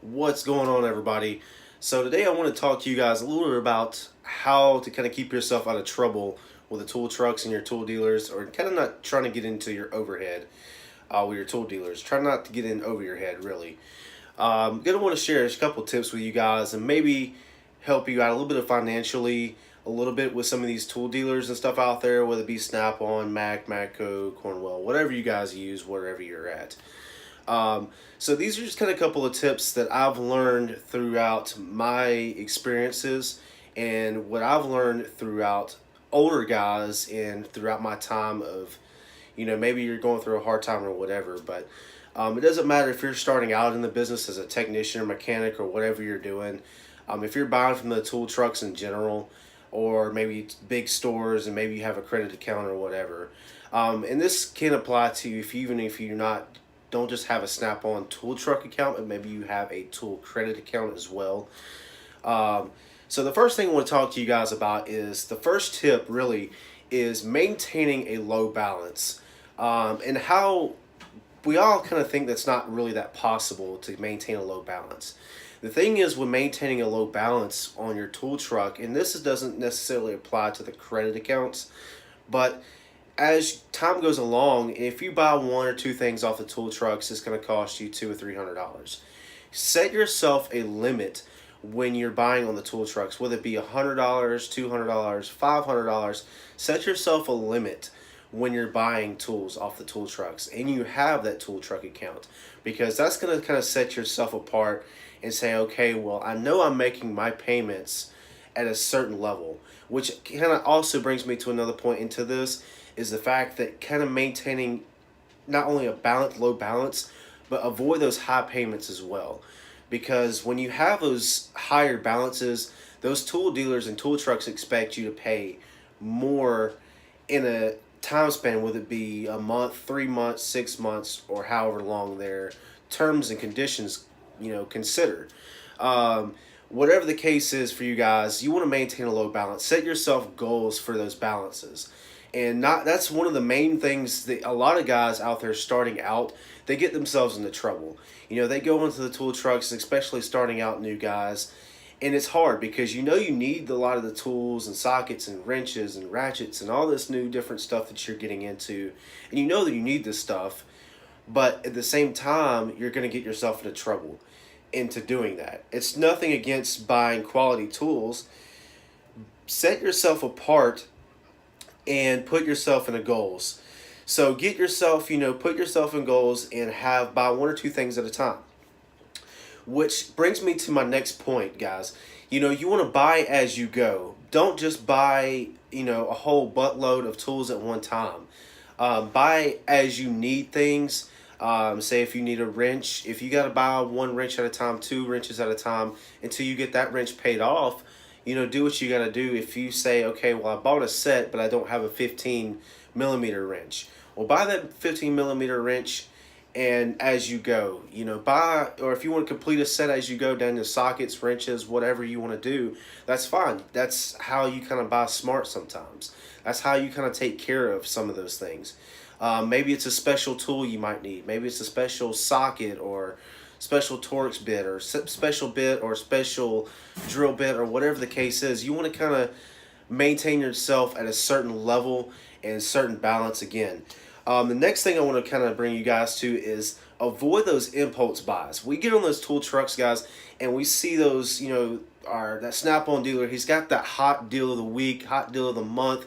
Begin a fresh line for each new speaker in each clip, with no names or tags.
What's going on, everybody? So today I want to talk to you guys a little bit about how to kind of keep yourself out of trouble with the tool trucks and your tool dealers, or kind of not trying to get into your overhead with your tool dealers. Try not to get in over your head, really. Gonna want to share a couple tips with you guys and maybe help you out a little bit of financially, a little bit with some of these tool dealers and stuff out there, whether it be Snap-on, Mac, Matco, Cornwell, whatever you guys use, wherever you're at. So these are just kind of a couple of tips that I've learned throughout my experiences and what I've learned throughout older guys and throughout my time of, maybe you're going through a hard time or whatever, but it doesn't matter if you're starting out in the business as a technician or mechanic or whatever you're doing. If you're buying from the tool trucks in general, or maybe big stores and maybe you have a credit account or whatever. And this can apply to you even if you're not don't just have a Snap-on tool truck account, but maybe you have a tool credit account as well. So the first thing I want to talk to you guys about is the first tip really is maintaining a low balance, and how we all kind of think that's not really that possible to maintain a low balance. The thing is with maintaining a low balance on your tool truck, and this doesn't necessarily apply to the credit accounts, but as time goes along, if you buy one or two things off the tool trucks, it's going to cost you $200 or $300. Set yourself a limit when you're buying on the tool trucks, whether it be $100, $200, $500. Set yourself a limit when you're buying tools off the tool trucks, and you have that tool truck account, because that's going to kind of set yourself apart and say, okay, well, I know I'm making my payments at a certain level, which kind of also brings me to another point into this is the fact that kind of maintaining not only a low balance, but avoid those high payments as well. Because when you have those higher balances, those tool dealers and tool trucks expect you to pay more in a time span, whether it be a month, 3 months, 6 months, or however long their terms and conditions, consider. Whatever the case is for you guys, you want to maintain a low balance. Set yourself goals for those balances. And not that's one of the main things that a lot of guys out there starting out, they get themselves into trouble. They go into the tool trucks, especially starting out new guys, and it's hard because you need a lot of the tools and sockets and wrenches and ratchets and all this new different stuff that you're getting into, and you know that you need this stuff, but at the same time, you're going to get yourself into trouble into doing that. It's nothing against buying quality tools. Set yourself apart and put yourself in a goals. So get yourself, put yourself in goals and buy one or two things at a time. Which brings me to my next point, guys. You want to buy as you go. Don't just buy, a whole buttload of tools at one time. Buy as you need things. Say if you need a wrench, if you got to buy one wrench at a time, two wrenches at a time, until you get that wrench paid off, do what you got to do. If you say, okay, well, I bought a set, but I don't have a 15 millimeter wrench. Well, buy that 15 millimeter wrench, and as you go, or if you want to complete a set as you go down to sockets, wrenches, whatever you want to do, that's fine. That's how you kind of buy smart sometimes. That's how you kind of take care of some of those things. Maybe it's a special tool you might need. Maybe it's a special socket or special Torx bit or special bit or special drill bit or whatever the case is. You want to kind of maintain yourself at a certain level and certain balance again. The next thing I want to kind of bring you guys to is avoid those impulse buys. We get on those tool trucks, guys, and we see those, that Snap-on dealer, he's got that hot deal of the week, hot deal of the month.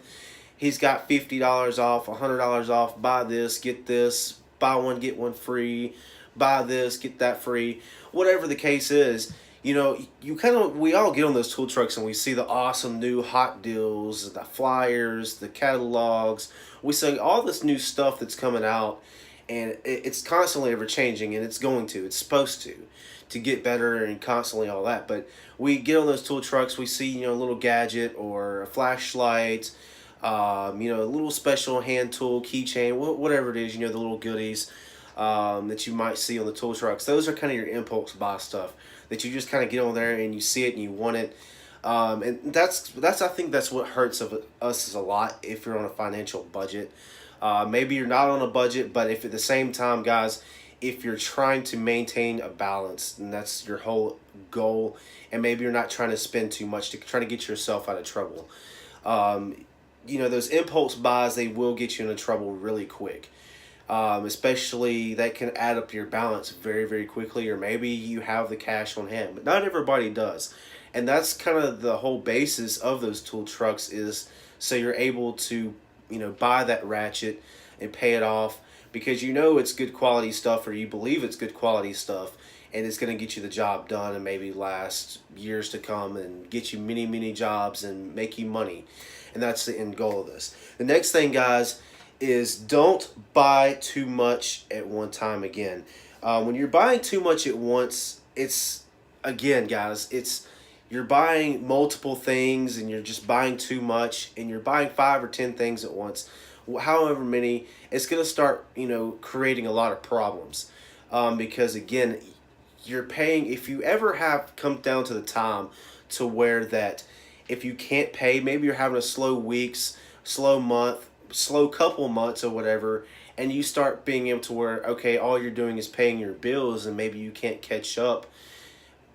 He's got $50 off, $100 off, buy this, get this, buy one, get one free, buy this, get that free, whatever the case is. We all get on those tool trucks and we see the awesome new hot deals, the flyers, the catalogs. We see all this new stuff that's coming out, and it's constantly ever changing, and it's supposed to get better and constantly all that. But we get on those tool trucks, we see, a little gadget or a flashlight, a little special hand tool, keychain, whatever it is, the little goodies that you might see on the tool trucks. Those are kind of your impulse buy stuff that you just kind of get on there and you see it and you want it. And that's I think that's what hurts of us a lot if you're on a financial budget. Maybe you're not on a budget, but if at the same time, guys, if you're trying to maintain a balance and that's your whole goal, and maybe you're not trying to spend too much to try to get yourself out of trouble. um, those impulse buys, they will get you into trouble really quick. Especially that can add up your balance very, very quickly, or maybe you have the cash on hand, but not everybody does. And that's kind of the whole basis of those tool trucks, is so you're able to, buy that ratchet and pay it off because it's good quality stuff, or you believe it's good quality stuff, and it's going to get you the job done and maybe last years to come and get you many, many jobs and make you money. And that's the end goal of this. The next thing, guys, is don't buy too much at one time again. When you're buying too much at once, it's, again, guys, it's you're buying multiple things and you're just buying too much, and you're buying 5 or 10 things at once, however many. It's going to start, creating a lot of problems, because, again, you're paying, if you ever have come down to the time to where that if you can't pay, maybe you're having a slow weeks, slow month, slow couple months or whatever, and you start being able to where, okay, all you're doing is paying your bills, and maybe you can't catch up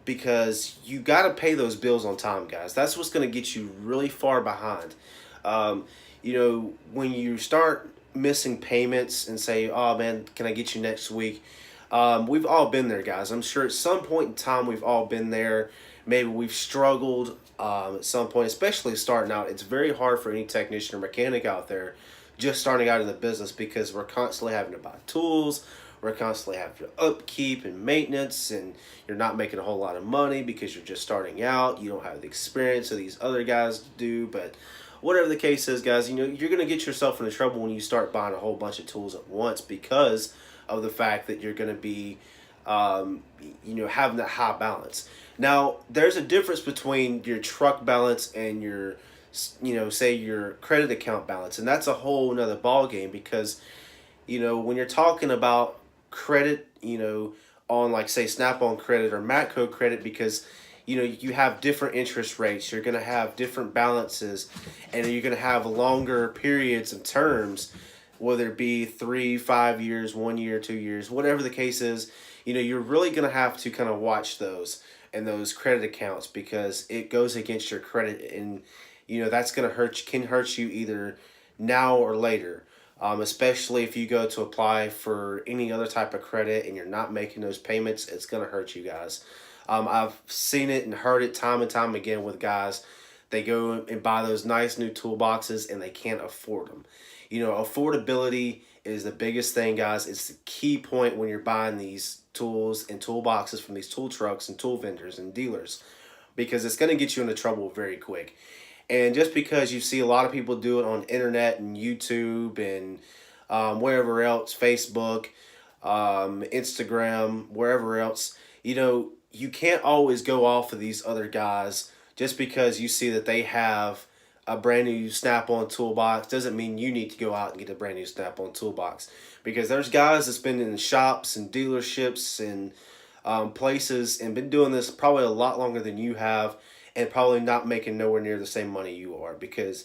because you got to pay those bills on time, guys. That's what's going to get you really far behind. When you start missing payments and say, oh man, can I get you next week? We've all been there, guys. I'm sure at some point in time we've all been there. Maybe we've struggled at some point, especially starting out. It's very hard for any technician or mechanic out there just starting out in the business, because we're constantly having to buy tools. We're constantly having to upkeep and maintenance, and you're not making a whole lot of money because you're just starting out. You don't have the experience that these other guys do. But whatever the case is, guys, you're going to get yourself into trouble when you start buying a whole bunch of tools at once, because of the fact that you're going to be, having that high balance. Now, there's a difference between your truck balance and your, say your credit account balance, and that's a whole nother ball game, because, when you're talking about credit, on, like, say, Snap-on credit or Matco credit, because you have different interest rates, you're going to have different balances, and you're going to have longer periods and terms, whether it be 3, 5 years, 1 year, 2 years, whatever the case is. You're really going to have to kind of watch those and those credit accounts, because it goes against your credit, and that's going to can hurt you either now or later. Especially if you go to apply for any other type of credit and you're not making those payments, it's going to hurt you, guys. I've seen it and heard it time and time again with guys. They go and buy those nice new toolboxes and they can't afford them. Affordability is the biggest thing, guys. It's the key point when you're buying these tools and toolboxes from these tool trucks and tool vendors and dealers, because it's going to get you into trouble very quick. And just because you see a lot of people do it on internet and YouTube and wherever else, Facebook, Instagram, wherever else, you can't always go off of these other guys. Just because you see that they have a brand new Snap-on toolbox doesn't mean you need to go out and get a brand new Snap-on toolbox, because there's guys that's been in shops and dealerships and places and been doing this probably a lot longer than you have, and probably not making nowhere near the same money you are, because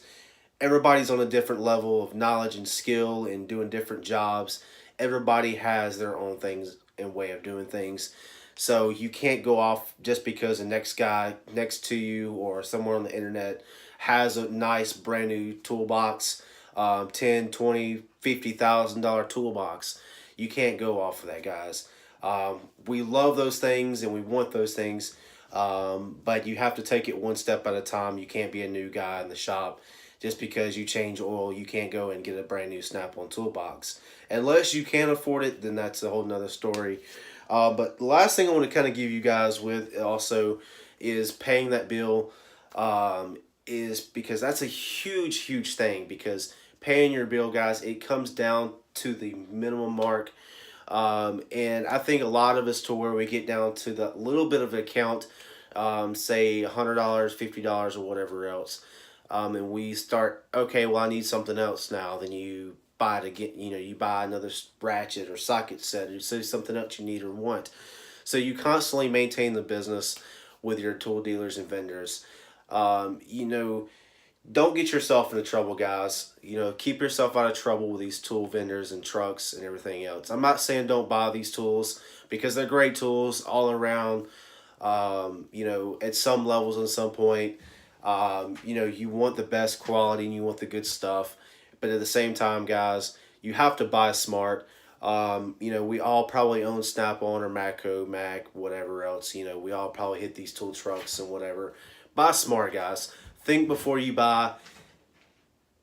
everybody's on a different level of knowledge and skill and doing different jobs. Everybody has their own things and way of doing things. So you can't go off just because the next guy next to you or somewhere on the internet has a nice brand new toolbox, 10, 20, $50,000 toolbox. You can't go off of that, guys. We love those things and we want those things, but you have to take it one step at a time. You can't be a new guy in the shop. Just because you change oil, you can't go and get a brand new Snap-on toolbox. Unless you can afford it, then that's a whole nother story. But the last thing I want to kind of give you guys with also is paying that bill, is because that's a huge, huge thing. Because paying your bill, guys, it comes down to the minimum mark. And I think a lot of us, to where we get down to the little bit of an account, say $100, $50 or whatever else. And we start, okay, well, I need something else now. Then you buy it again, you buy another ratchet or socket set, or say something else you need or want. So you constantly maintain the business with your tool dealers and vendors. don't get yourself into trouble, guys. You know, keep yourself out of trouble with these tool vendors and trucks and everything else. I'm not saying don't buy these tools, because they're great tools all around. You know, at some levels, at some point, you know, you want the best quality and you want the good stuff. But at the same time, guys, you have to buy smart. You know, we all probably own Snap-on or Matco, Mac, whatever else. You know, we all probably hit these tool trucks and whatever. Buy smart, guys. Think before you buy.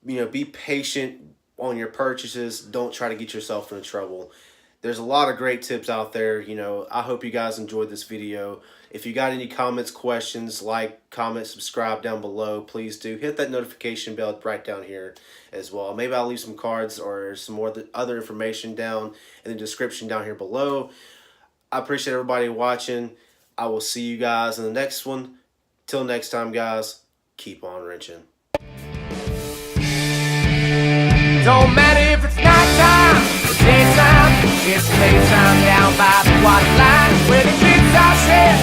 You know, be patient on your purchases. Don't try to get yourself into trouble. There's a lot of great tips out there. You know, I hope you guys enjoyed this video. If you got any comments, questions, like, comment, subscribe down below. Please do. Hit that notification bell right down here as well. Maybe I'll leave some cards or some more other information down in the description down here below. I appreciate everybody watching. I will see you guys in the next one. Till next time, guys, keep on wrenching.
Don't matter if it's nighttime or daytime, it's playtime down by the water line where the kids are sharing.